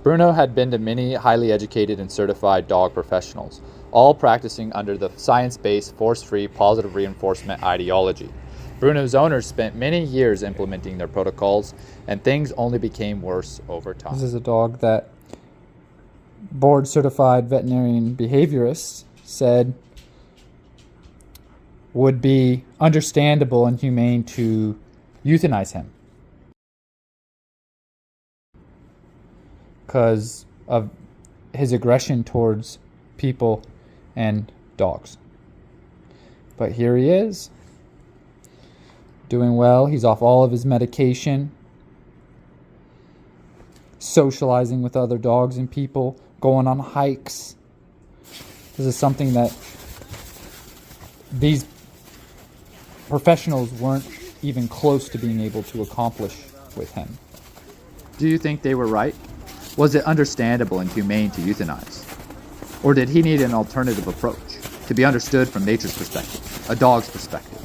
Bruno had been to many highly educated and certified dog professionals, all practicing under the science-based, force-free, positive reinforcement ideology. Bruno's owners spent many years implementing their protocols, and things only became worse over time. This is a dog that board-certified veterinarian behaviorists said would be understandable and humane to euthanize him because of his aggression towards people and dogs. But here he is, doing well. He's off all of his medication, socializing with other dogs and people, going on hikes. This is something that these professionals weren't even close to being able to accomplish with him. Do you think they were right? Was it understandable and humane to euthanize? Or did he need an alternative approach to be understood from nature's perspective, a dog's perspective?